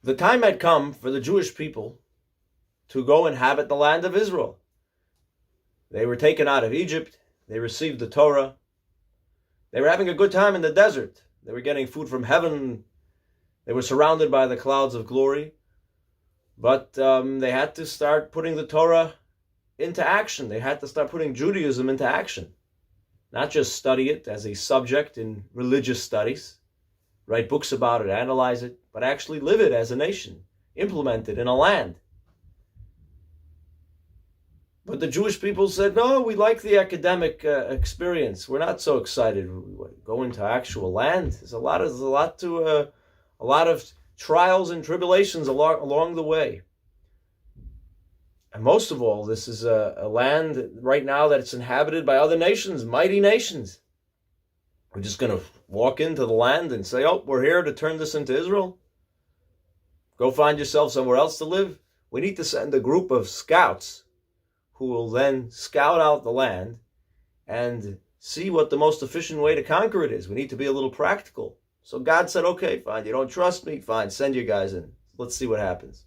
The time had come for the Jewish people to go inhabit the land of Israel. They were taken out of Egypt. They received the Torah. They were having a good time in the desert. They were getting food from heaven. They were surrounded by the clouds of glory. But they had to start putting the Torah into action. They had to start putting Judaism into action. Not just study it as a subject in religious studies, write books about it, analyze it, but actually live it as a nation, implement it in a land. But the Jewish people said, no, we like the academic experience. We're not so excited. We go into actual land. There's a lot of trials and tribulations along the way. And most of all, this is a land right now that it's inhabited by other nations, mighty nations. We're just going to walk into the land and say, oh, we're here to turn this into Israel. Go find yourself somewhere else to live. We need to send a group of scouts who will then scout out the land and see what the most efficient way to conquer it is. We need to be a little practical. So God said, okay, fine, you don't trust me? Fine, send your guys in. Let's see what happens.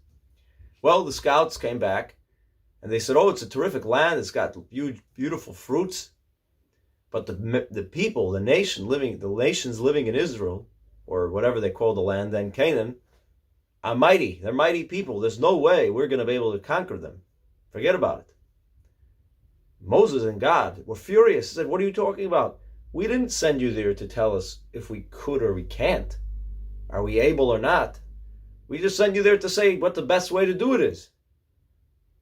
Well, the scouts came back and they said, oh, it's a terrific land. It's got huge, beautiful fruits. But the people, the nations living in Israel, or whatever they call the land then, Canaan, are mighty. They're mighty people. There's no way we're going to be able to conquer them. Forget about it. Moses and God were furious. He said, what are you talking about? We didn't send you there to tell us if we could or we can't. Are we able or not? We just sent you there to say what the best way to do it is.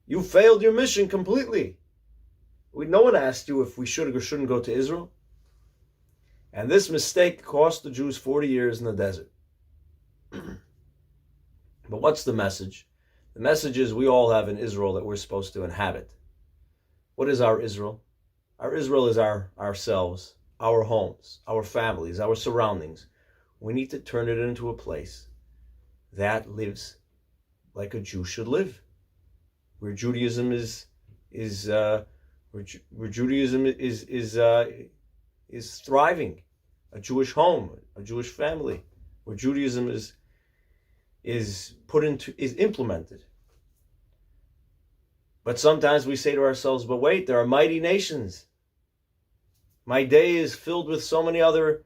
You failed your mission completely. No one asked you if we should or shouldn't go to Israel. And this mistake cost the Jews 40 years in the desert. But what's the message? The message is we all have an Israel that we're supposed to inhabit. What is our Israel? Our Israel is ourselves, our homes, our families, our surroundings. We need to turn it into a place that lives like a Jew should live, where Judaism is thriving, a Jewish home, a Jewish family, where Judaism is implemented. But sometimes we say to ourselves, but wait, there are mighty nations. My day is filled with so many other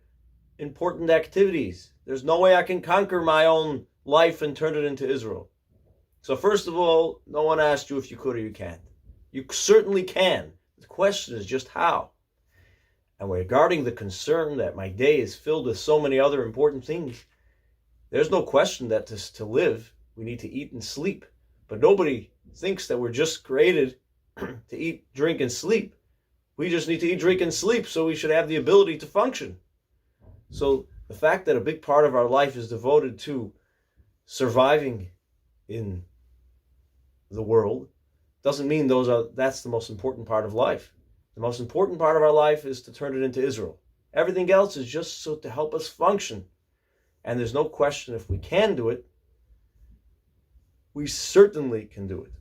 important activities. There's no way I can conquer my own life and turn it into Israel. So first of all, no one asked you if you could or you can't. You certainly can. The question is just how. And regarding the concern that my day is filled with so many other important things, there's no question that to live, we need to eat and sleep. But nobody thinks that we're just created to eat, drink, and sleep. We just need to eat, drink, and sleep, so we should have the ability to function. So the fact that a big part of our life is devoted to surviving in the world doesn't mean that's the most important part of life. The most important part of our life is to turn it into Israel. Everything else is just so to help us function. And there's no question if we can do it, we certainly can do it.